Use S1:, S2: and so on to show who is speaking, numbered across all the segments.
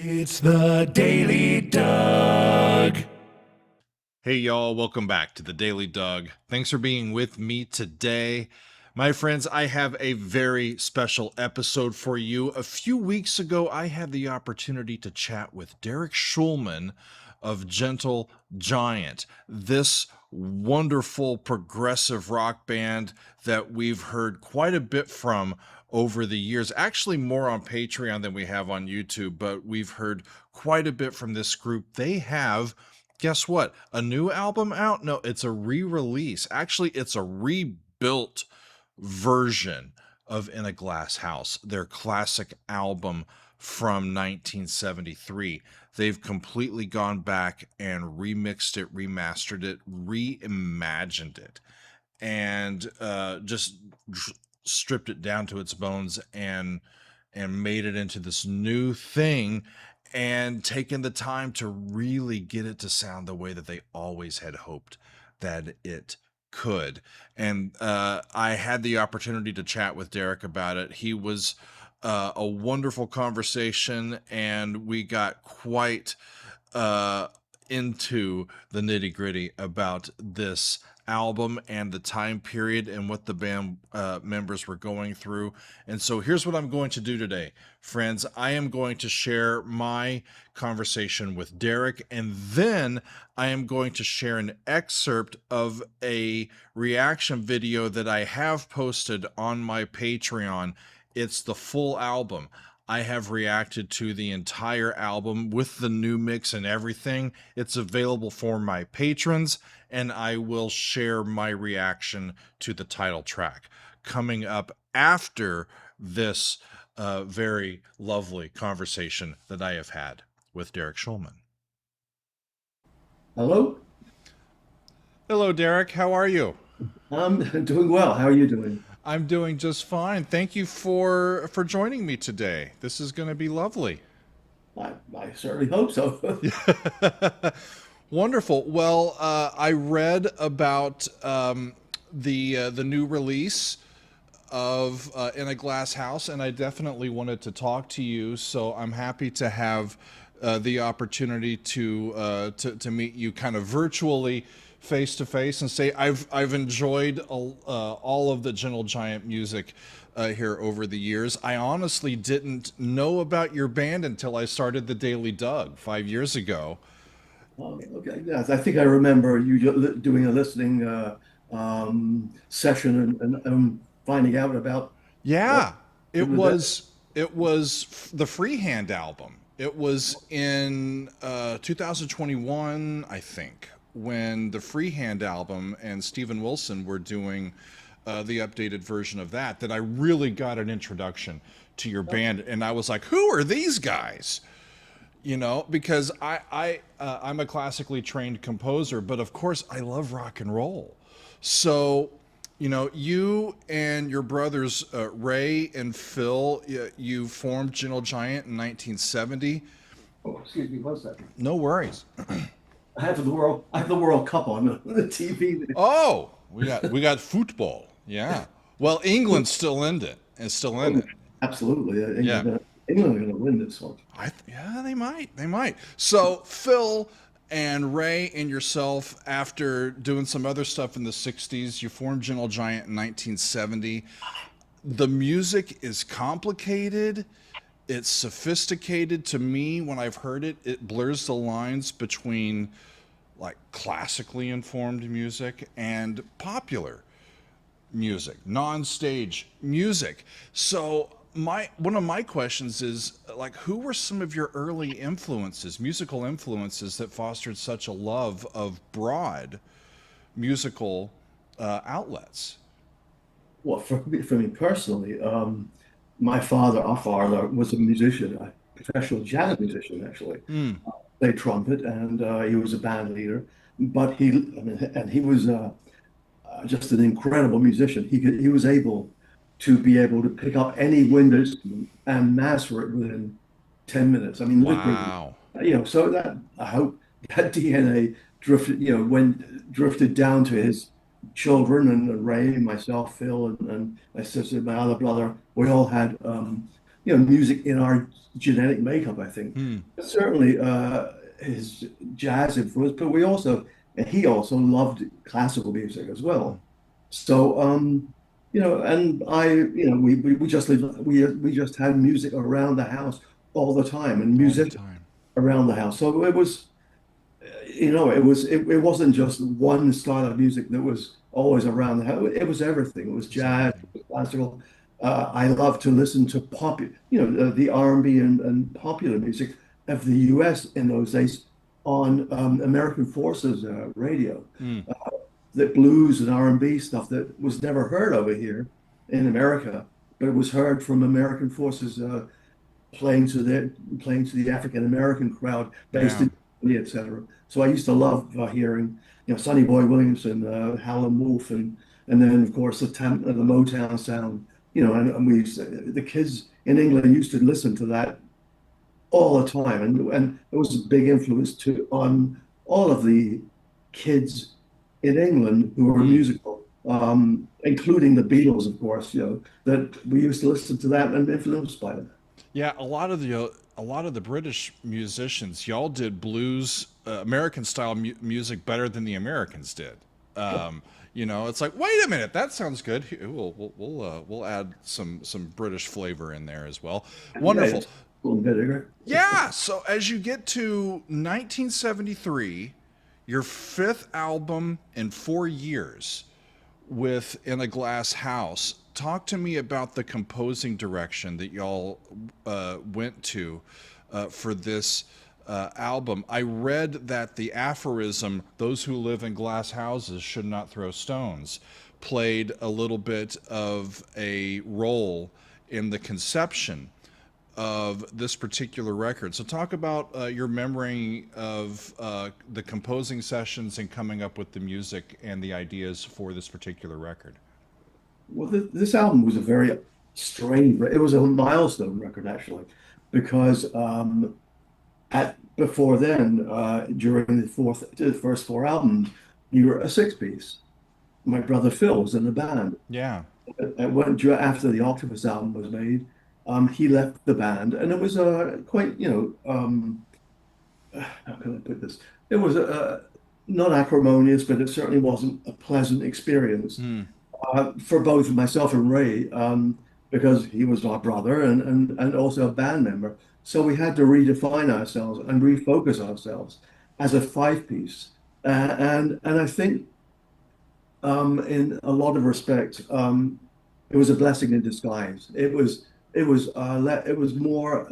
S1: It's the Daily Doug.
S2: Hey, y'all, welcome back to the Daily Doug. Thanks for being with me today. My friends, I have a very special episode for you. A few weeks ago, I had the opportunity to chat with Derek Shulman of Gentle Giant, this wonderful progressive rock band that we've heard quite a bit from over the years. Actually, more on Patreon than we have on YouTube, but we've heard quite a bit from this group. They have, guess what? A new album out? No, it's a re-release. Actually, it's a rebuilt version of In a Glass House, their classic album from 1973. They've completely gone back and remixed it, remastered it, reimagined it, and just stripped it down to its bones and made it into this new thing, and taken the time to really get it to sound the way that they always had hoped that it could. And I had the opportunity to chat with Derek about it. He was a wonderful conversation, and we got quite into the nitty gritty about this album and the time period and what the band members were going through. And so here's what I'm going to do today, friends. I am going to share my conversation with Derek, and then I am going to share an excerpt of a reaction video that I have posted on my Patreon. It's the full album. I have reacted to the entire album with the new mix and everything. It's available for my patrons, and I will share my reaction to the title track coming up after this very lovely conversation that I have had with Derek Shulman.
S3: Hello,
S2: Hello, Derek. How are you?
S3: I'm doing well. How are you doing?
S2: I'm doing just fine. Thank you for joining me today. This is going to be lovely.
S3: I certainly hope so.
S2: Wonderful. Well, I read about the new release of In a Glass House, and I definitely wanted to talk to you. So I'm happy to have the opportunity to meet you kind of virtually, face to face, and say I've enjoyed all of the Gentle Giant music here over the years. I honestly didn't know about your band until I started the Daily Doug 5 years ago.
S3: Okay, yes, I think I remember you doing a listening session and finding out about what
S2: Yeah,
S3: it
S2: it
S3: was that.
S2: was it was the Freehand album. It was in 2021, I think, when the Freehand album and Steven Wilson were doing the updated version of that I really got an introduction to your band, and I was like, "Who are these guys?" Because I'm a classically trained composer, but of course I love rock and roll. So, you and your brothers Ray and Phil, you formed Gentle Giant in 1970.
S3: Oh, excuse me, one second.
S2: No worries.
S3: I have the World Cup on the TV.
S2: Oh, we got football. Yeah. Well, England's still in it. Is still in it.
S3: Absolutely,
S2: Yeah.
S3: England are going to win this one.
S2: Yeah, they might. They might. So Phil and Ray and yourself, after doing some other stuff in the 60s, you formed Gentle Giant in 1970. The music is complicated. It's sophisticated. To me, when I've heard it, it blurs the lines between like classically informed music and popular music, non-stage music. So my one of my questions is, like, who were some of your early influences, musical influences, that fostered such a love of broad musical outlets?
S3: Well, for me personally, our father was a musician, a professional jazz musician, actually.
S2: Mm.
S3: Played trumpet, and he was a band leader. But he was just an incredible musician. He was able to pick up any wind instrument and master it within 10 minutes. I mean, literally,
S2: Wow.
S3: So that I hope that DNA drifted down to his children and Ray, myself, Phil, and my sister, my other brother. We all had music in our genetic makeup, I think.
S2: Hmm.
S3: But certainly his jazz influence, but and he also loved classical music as well. So, and we just had music around the house all the time and
S2: All the
S3: music
S2: time.
S3: around the house. So it wasn't just one style of music that was always around the house. It was everything. It was
S2: It's
S3: jazz,
S2: everything.
S3: it was classical. I love to listen to the R&B and popular music of the US in those days on American Forces radio.
S2: Hmm.
S3: The blues and R&B stuff that was never heard over here in America, but it was heard from American Forces playing to the African American crowd based
S2: Yeah.
S3: in India, etc. So I used to love hearing, Sonny Boy Williamson, Howlin' Wolf, and then of course the Motown sound. The kids in England used to listen to that all the time, and it was a big influence on all of the kids in England who were
S2: Hmm.
S3: musical, including the Beatles, of course. That we used to listen to that and influenced by them.
S2: Yeah, a lot of the British musicians, y'all did blues, American style music better than the Americans did. It's like, wait a minute, that sounds good. We'll add some British flavor in there as well.
S3: Yeah,
S2: Wonderful.
S3: it's a little bit bigger.
S2: Yeah. So as you get to 1973, your fifth album in 4 years with In a Glass House. Talk to me about the composing direction that y'all went to for this album. I read that the aphorism, those who live in glass houses should not throw stones, played a little bit of a role in the conception of this particular record. So, talk about your memory of the composing sessions and coming up with the music and the ideas for this particular record.
S3: Well, this album was a very strange. It was a milestone record actually, because at before then, during the first four albums, you were a six piece. My brother Phil was in the band.
S2: Yeah.
S3: After the Octopus album was made, he left the band, and it was quite, how can I put this? It was not acrimonious, but it certainly wasn't a pleasant experience
S2: Hmm.
S3: for both myself and Ray, because he was our brother and also a band member. So we had to redefine ourselves and refocus ourselves as a five piece. And I think in a lot of respects, it was a blessing in disguise. It was more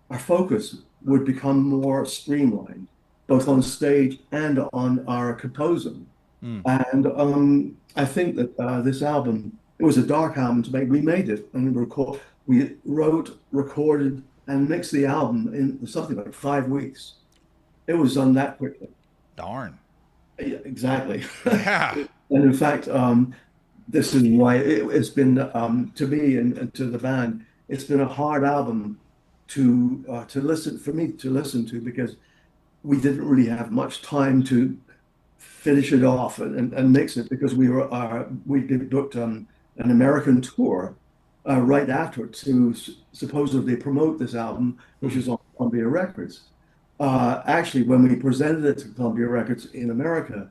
S3: our focus would become more streamlined, both on stage and on our composing.
S2: Hmm.
S3: And I think that this album, it was a dark album to make. We made it and we wrote, recorded, and mixed the album in something like 5 weeks. It was done that quickly.
S2: Darn.
S3: Yeah, exactly.
S2: Yeah.
S3: And in fact, this is why it's been to me and to the band, it's been a hard album to listen for me to listen to because we didn't really have much time to finish it off and mix it because we'd been booked an American tour right after to supposedly promote this album, which
S2: Hmm.
S3: is on Columbia Records. Actually, when we presented it to Columbia Records in America,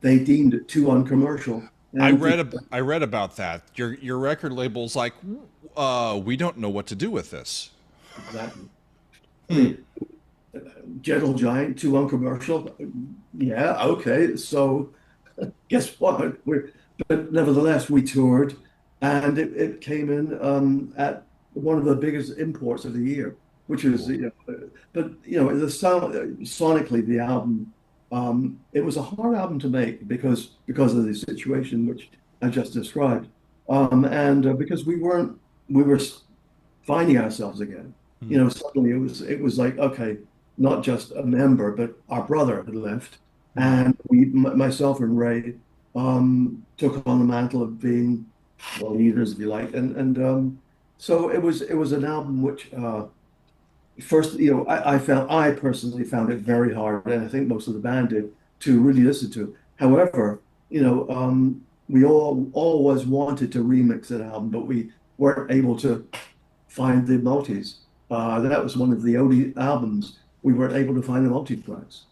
S3: they deemed it too uncommercial. And
S2: I read about that. Your record label's like, we don't know what to do with this.
S3: exactly. I
S2: Hmm.
S3: mean, Gentle Giant, too uncommercial. Yeah, okay. So guess what? But nevertheless, we toured, and it came in at one of the biggest imports of the year, which is,
S2: Cool.
S3: but the sound sonically, the album, it was a hard album to make because of the situation which I just described, and because we were finding ourselves again.
S2: Hmm.
S3: Suddenly it was like, okay, not just a member, but our brother had left,
S2: Hmm.
S3: and myself and Ray, took on the mantle of being well, leaders, if you like, and so it was an album which first, I personally found it very hard, and I think most of the band did to really listen to. However, we all always wanted to remix that album, but we weren't able to find the multis. That was one of the only albums we weren't able to find the multi-tracks.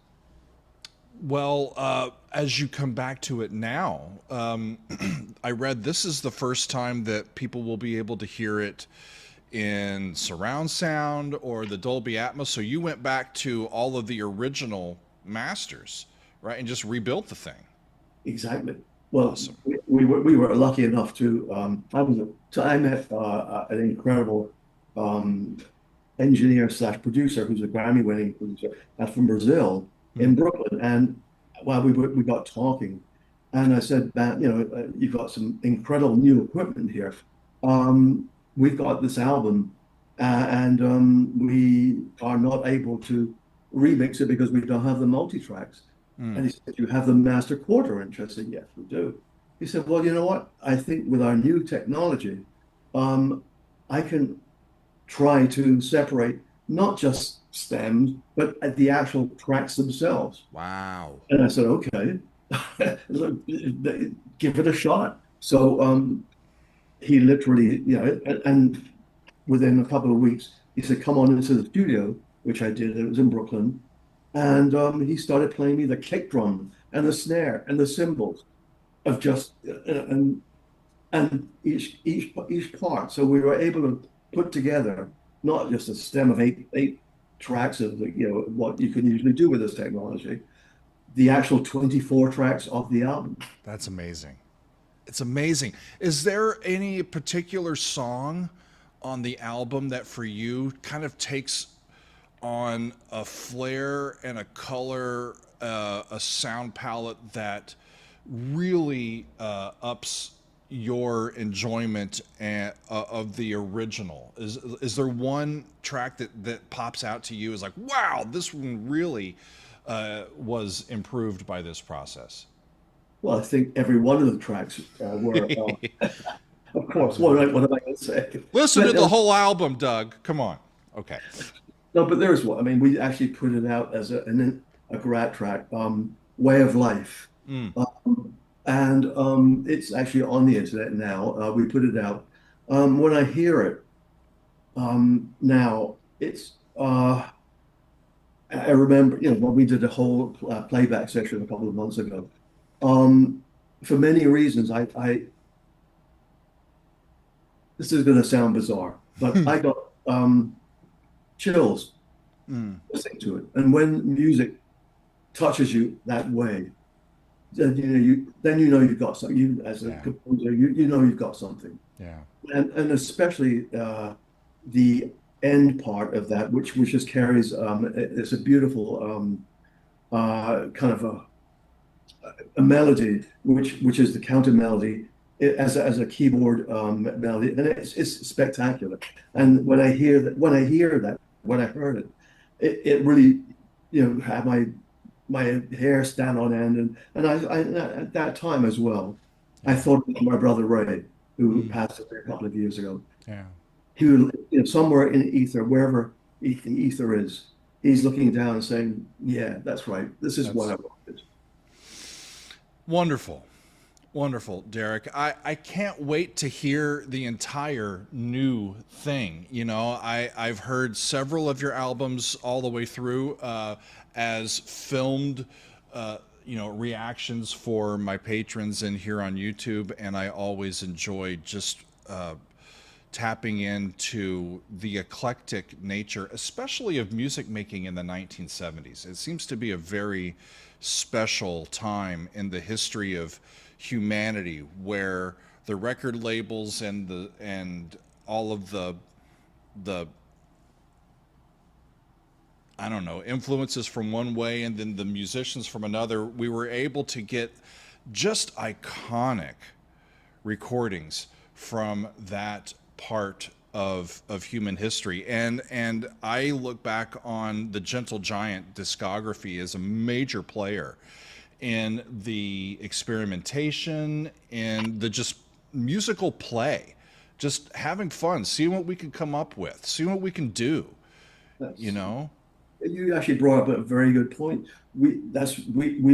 S2: Well, as you come back to it now, I read this is the first time that people will be able to hear it in surround sound or the Dolby Atmos. So you went back to all of the original masters, right, and just rebuilt the thing.
S3: Exactly. Well,
S2: Awesome.
S3: we were lucky enough to I met an incredible um, engineer slash producer who's a Grammy winning producer from Brazil
S2: Hmm.
S3: in Brooklyn. And while we got talking, and I said, "Man, you've got some incredible new equipment here. We've got this album, and we are not able to remix it because we don't have the multi-tracks."
S2: Mm.
S3: And he said, "You have the master quarter inch?" I said, "Yes, we do." He said, "Well, you know what? I think with our new technology, um, I can try to separate not just stems, but the actual tracks themselves."
S2: Wow.
S3: And I said, "Okay, give it a shot." So he literally, and within a couple of weeks, he said, "Come on into the studio," which I did. It was in Brooklyn. And he started playing me the kick drum and the snare and the cymbals of just and each part. So we were able to put together not just a stem of eight tracks of what you can usually do with this technology, the actual 24 tracks of the album.
S2: That's amazing. It's amazing. Is there any particular song on the album that for you kind of takes on a flair and a color, a sound palette that really ups your enjoyment of the original? Is there one track that pops out to you as like, wow, this one really was improved by this process?
S3: Well, I think every one of the tracks were, of course, what am I going to say?
S2: Listen to
S3: But
S2: the whole album, Doug. Come on. Okay.
S3: no, but there's one. I mean, we actually put it out as a grad track, "Way of Life,"
S2: Mm.
S3: and it's actually on the internet now. We put it out. When I hear it now, it's I remember, when we did a whole playback session a couple of months ago. Um, for many reasons, this is going to sound bizarre, but I got chills
S2: Mm.
S3: listening to it. And when music touches you that way, then you know you've got something. You as a
S2: Yeah.
S3: composer, you know you've got something.
S2: Yeah.
S3: And especially the end part of that, which just carries it's a beautiful kind of a melody, which is the counter melody as a keyboard melody, and it's spectacular. And when I heard it, it really had my hair stand on end, and I at that time as well, I
S2: Yeah.
S3: thought of my brother Ray, who
S2: Mm.
S3: passed away a couple of years ago.
S2: Yeah.
S3: He would, somewhere in the ether, wherever the ether is, he's looking down and saying, "Yeah, that's right. This is what
S2: That's
S3: I wanted."
S2: wonderful. Wonderful, Derek. I can't wait to hear the entire new thing. I've heard several of your albums all the way through as filmed, reactions for my patrons and here on YouTube, and I always enjoy just tapping into the eclectic nature, especially of music making in the 1970s. It seems to be a very special time in the history of humanity where the record labels and all of the I don't know, influences from one way and then the musicians from another, we were able to get just iconic recordings from that part of human history. And I look back on the Gentle Giant discography as a major player in the experimentation and the just musical play, just having fun, seeing what we can come up with, seeing what we can do, you
S3: That's
S2: know?
S3: You actually brought up a very good point. We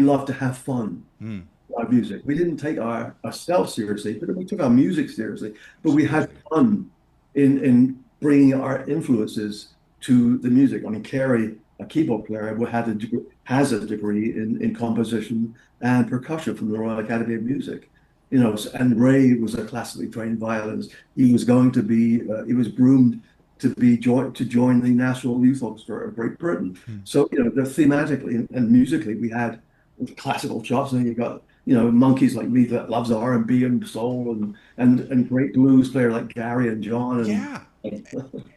S3: love to have fun
S2: Mm,
S3: with our music. We didn't take ourselves seriously, but we took our music seriously. But we had
S2: absolutely.
S3: fun in bringing our influences to the music. I mean, Carey, a keyboard player, has a degree in composition and percussion from the Royal Academy of Music. And Ray was a classically trained violinist. He was groomed to join the National Youth Orchestra of Great Britain.
S2: Hmm.
S3: So, thematically and musically, we had classical chops, and you got monkeys like me that loves R&B and soul, and great blues player like Gary and John,
S2: Yeah.
S3: and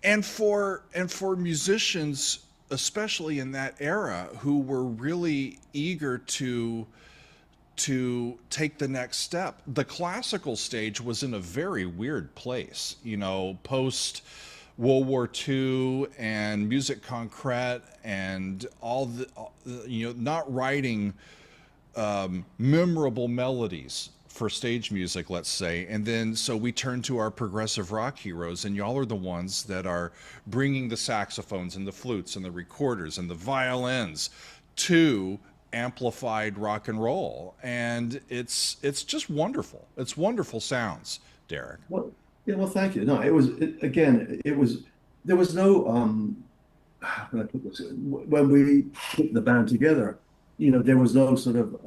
S2: And for musicians, especially in that era, who were really eager to take the next step. The classical stage was in a very weird place, post World War II and music concrète and all the, not writing memorable melodies for stage music, let's say. And then so we turn to our progressive rock heroes, and y'all are the ones that are bringing the saxophones and the flutes and the recorders and the violins to amplified rock and roll. And it's just wonderful. It's wonderful sounds, Derek.
S3: well, yeah, well, thank you. No, again, there was no how can I put this? When we put the band together, there was no sort of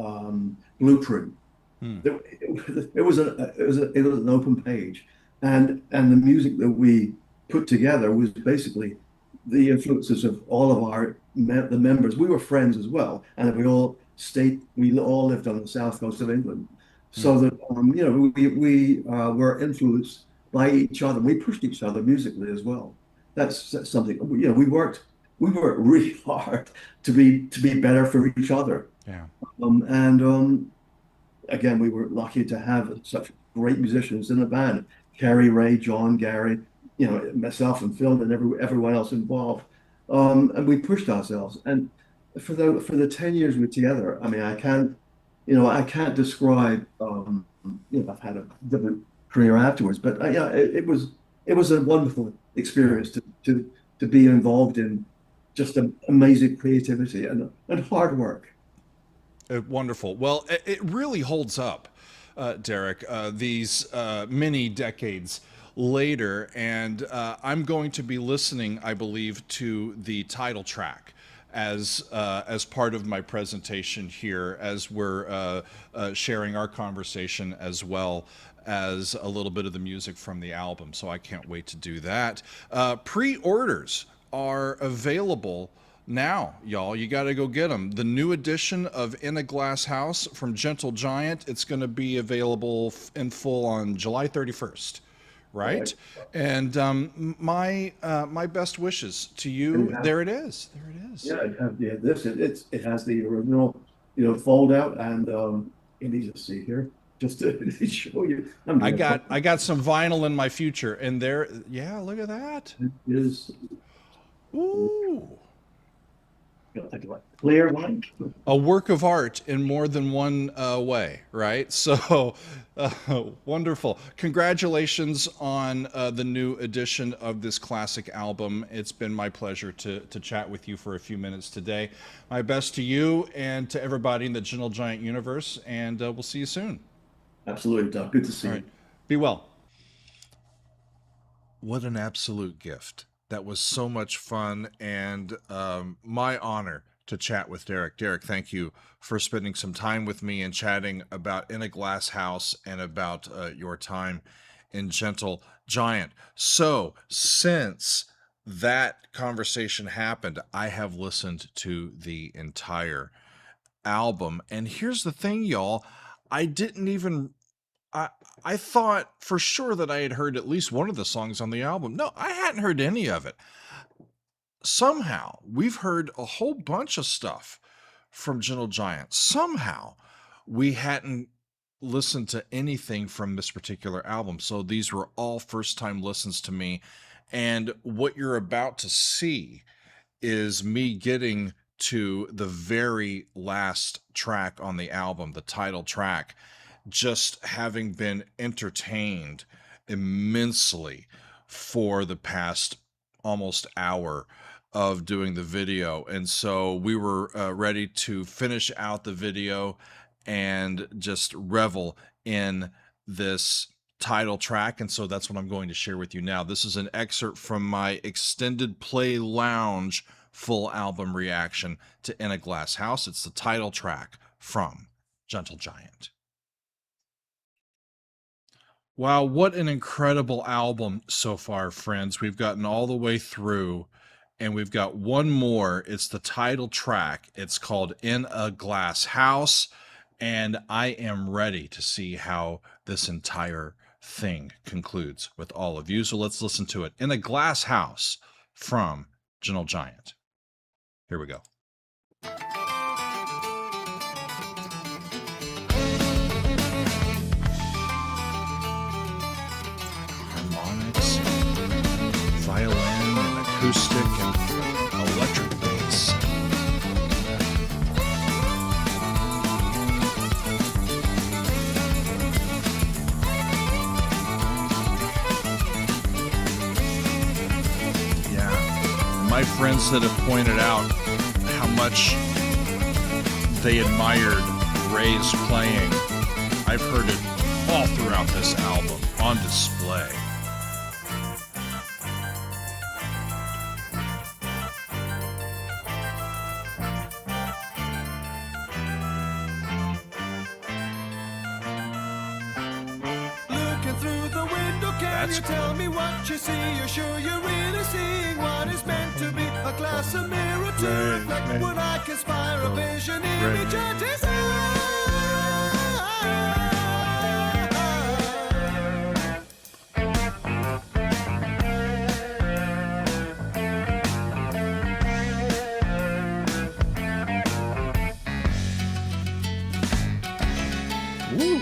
S3: blueprint.
S2: Hmm.
S3: It was an open page, and the music that we put together was basically the influences of all of the members. We were friends as well, and we all lived on the south coast of England,
S2: Hmm.
S3: so that we were influenced by each other. We pushed each other musically as well. That's something. We worked really hard to be better for each other.
S2: Yeah.
S3: And again, we were lucky to have such great musicians in the band. Carrie, Ray, John, Gary, myself and Phil and everyone else involved. And we pushed ourselves. And for the 10 years we were together, I mean, I can't describe, I've had a different career afterwards, but yeah, it was a wonderful experience to be involved in just amazing creativity and hard work.
S2: Wonderful. Well, it really holds up, Derek, these many decades later. And I'm going to be listening, I believe, to the title track as part of my presentation here, as we're sharing our conversation, as well as a little bit of the music from the album. So I can't wait to do that. Pre-orders are available now, y'all. You got to go get them. The new edition of In a Glass House from Gentle Giant, it's going to be available in full on July 31st, right?
S3: Right.
S2: And my best wishes to
S3: And
S2: you.
S3: you have,
S2: There it is. There it is.
S3: yeah, it has the original, fold out, and let me just see here, just to show you. I'm
S2: I
S3: gonna
S2: got I got some vinyl in my future, and there, yeah, look at that.
S3: it is
S2: Ooh.
S3: like a clear one.
S2: A work of art in more than one way, right? So wonderful. Congratulations on the new edition of this classic album. It's been my pleasure to chat with you for a few minutes today. My best to you and to everybody in the Gentle Giant universe, and we'll see you soon.
S3: Absolutely, Doug. Good to see
S2: All
S3: you.
S2: right. Be well. What an absolute gift. That was so much fun, and my honor to chat with Derek. Derek, thank you for spending some time with me and chatting about In a Glass House and about your time in Gentle Giant. So, since that conversation happened, I have listened to the entire album. And here's the thing, y'all. I didn't even I I thought for sure that I had heard at least one of the songs on the album. No, I hadn't heard any of it. Somehow, we've heard a whole bunch of stuff from Gentle Giant. Somehow, we hadn't listened to anything from this particular album. So these were all first time listens to me. And what you're about to see is me getting to the very last track on the album, the title track, just having been entertained immensely for the past almost hour of doing the video. And so we were ready to finish out the video and just revel in this title track, and so that's what I'm going to share with you now. This is an excerpt from my Extended Play Lounge full album reaction to In a Glass House. It's the title track from Gentle Giant. Wow, what an incredible album so far, friends. We've gotten all the way through, and we've got one more. It's the title track. It's called In a Glass House, and I am ready to see how this entire thing concludes with all of you. So let's listen to it. In a Glass House from Gentle Giant. Here we go. Harmonics, violin, and acoustic, and electric bass. Yeah, my friends that have pointed out how much they admired Ray's playing, I've heard it all throughout this album on display.
S4: Looking through the window, can you tell me what you see? You're sure you're really seeing what is meant to be? A glass, a mirror to reflect what I conspire, a vision, image, and desire.
S2: Woo.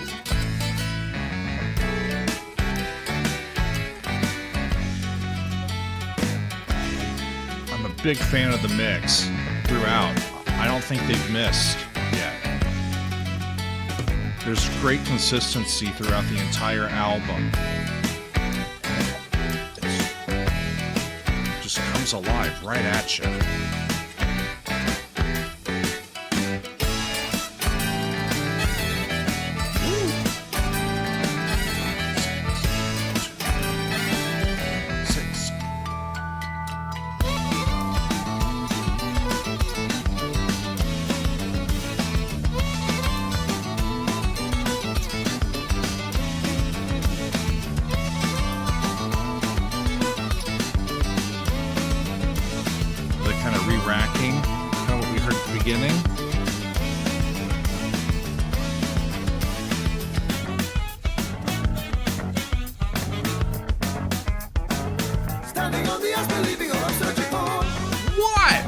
S2: I'm a big fan of the mix throughout. I don't think they've missed yet. There's great consistency throughout the entire album. It just comes alive right at you. Racking, kind of what we heard at the beginning.
S4: Standing on the edge, believing all I'm searching for.
S2: What?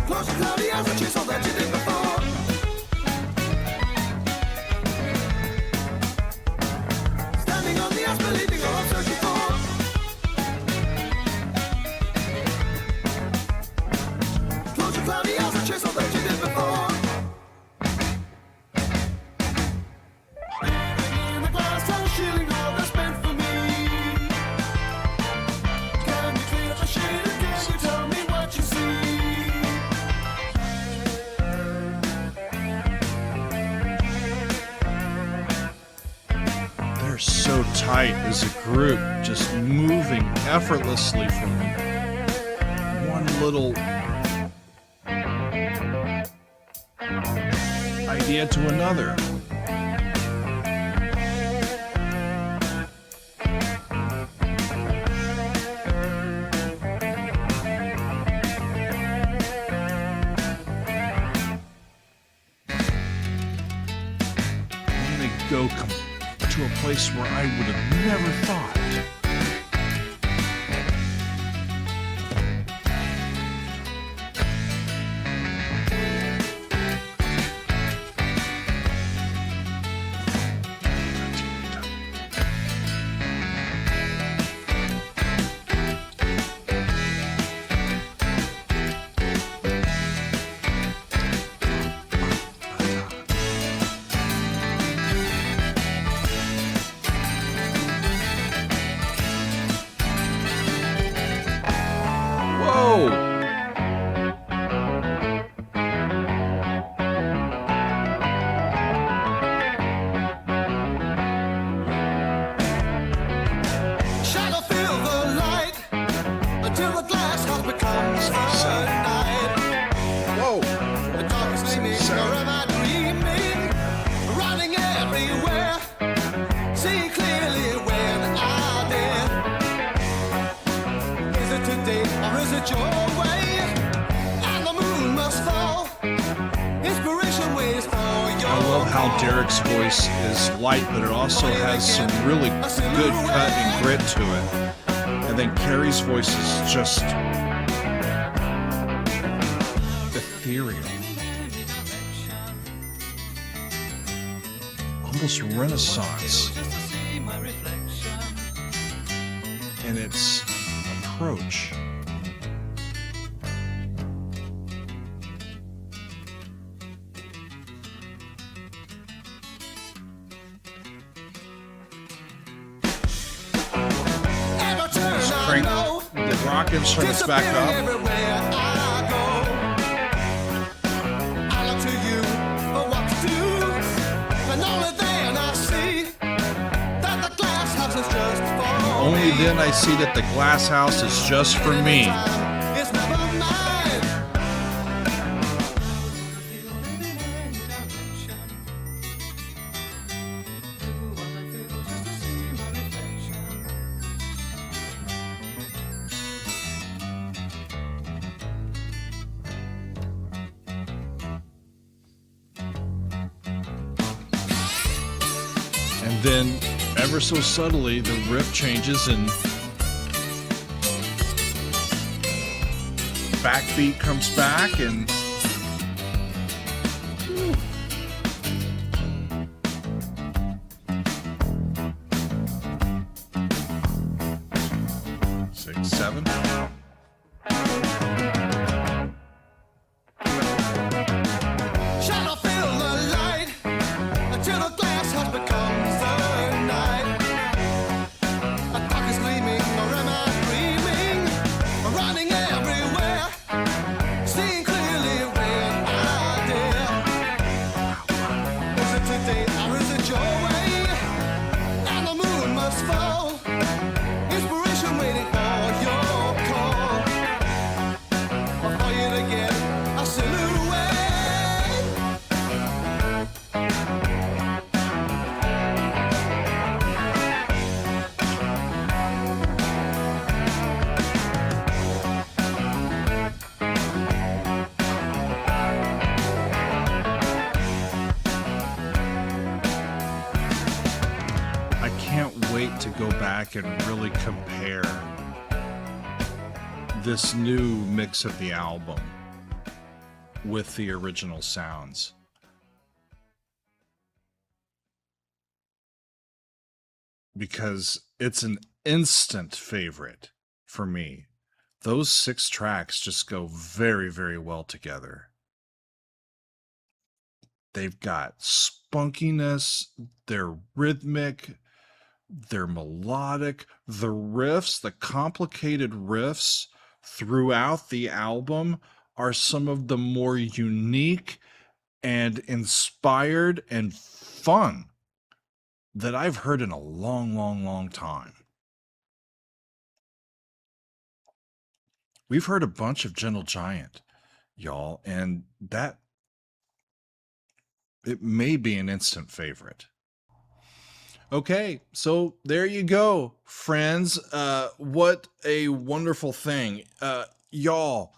S4: Close your cloudy eyes and chase all that you did before. Standing on the edge, believing all I'm searching for. Cloudy eyes and chase all that you did before. Living in the glass house, shielding all that's meant for me. Can you clear the shade and can you tell me what you see?
S2: They're so tight as a group, just moving effortlessly from one little idea to another. And they go to a place where I would have never thought.
S4: till the glass house becomes the night.
S2: Whoa!
S4: The dark is gleaming, or am I dreaming? Running everywhere, seeing clearly when I'm there. Is it today or is it your way? And the moon must fall. Inspiration waits for your
S2: I love how Derek's voice is light, but it also has some really good cut and grit to it. And then Carrie's voice is just ethereal. Almost Renaissance in its approach. Let's crank the rock instruments back up.
S4: Everywhere I go, I look to you for what to do, and only then I see that the glass house is just for
S2: Only
S4: me.
S2: then I see that the glass house is just for me.
S4: It's never mine.
S2: And then, ever so subtly, the riff changes and backbeat comes back and six, seven.
S4: Shadow fill the light until the glass house becomes the night. A clock is gleaming, or am I dreaming? I'm running everywhere, seeing clearly when I dare. Is it today or is it your way? And the moon must fall. Inspiration waiting for your call, or for you to get a silhouette.
S2: I can't wait to go back and really compare this new mix of the album with the original sounds. Because it's an instant favorite for me. Those 6 tracks just go very, very well together. They've got spunkiness, they're rhythmic, they're melodic. The riffs, the complicated riffs throughout the album are some of the more unique and inspired and fun that I've heard in a long, long, long time. We've heard a bunch of Gentle Giant, y'all, and that it may be an instant favorite. Okay, so there you go, friends. What a wonderful thing. Y'all,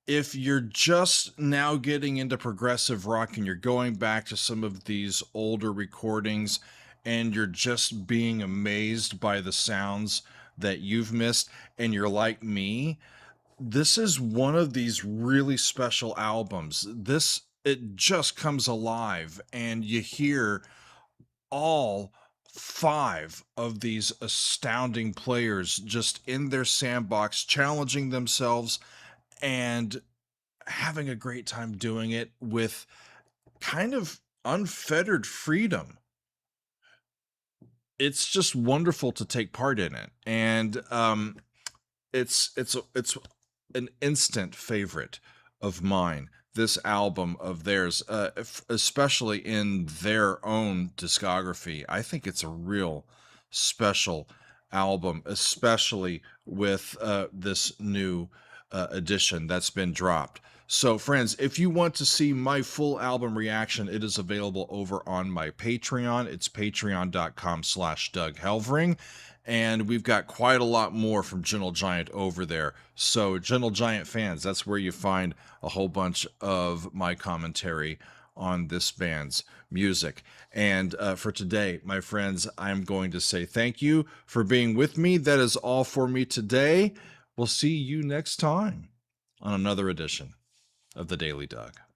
S2: if you're just now getting into progressive rock and you're going back to some of these older recordings and you're just being amazed by the sounds that you've missed and you're like me, this is one of these really special albums. It just comes alive and you hear all 5 of these astounding players just in their sandbox, challenging themselves and having a great time doing it with kind of unfettered freedom. It's just wonderful to take part in it. And it's an instant favorite of mine. This album of theirs, especially in their own discography, I think it's a real special album, especially with this new edition that's been dropped. So friends, if you want to see my full album reaction, it is available over on my Patreon. It's patreon.com/Doug Helvering. And we've got quite a lot more from Gentle Giant over there. So Gentle Giant fans, that's where you find a whole bunch of my commentary on this band's music. And for today, my friends, I'm going to say thank you for being with me. That is all for me today. We'll see you next time on another edition of the Daily Doug.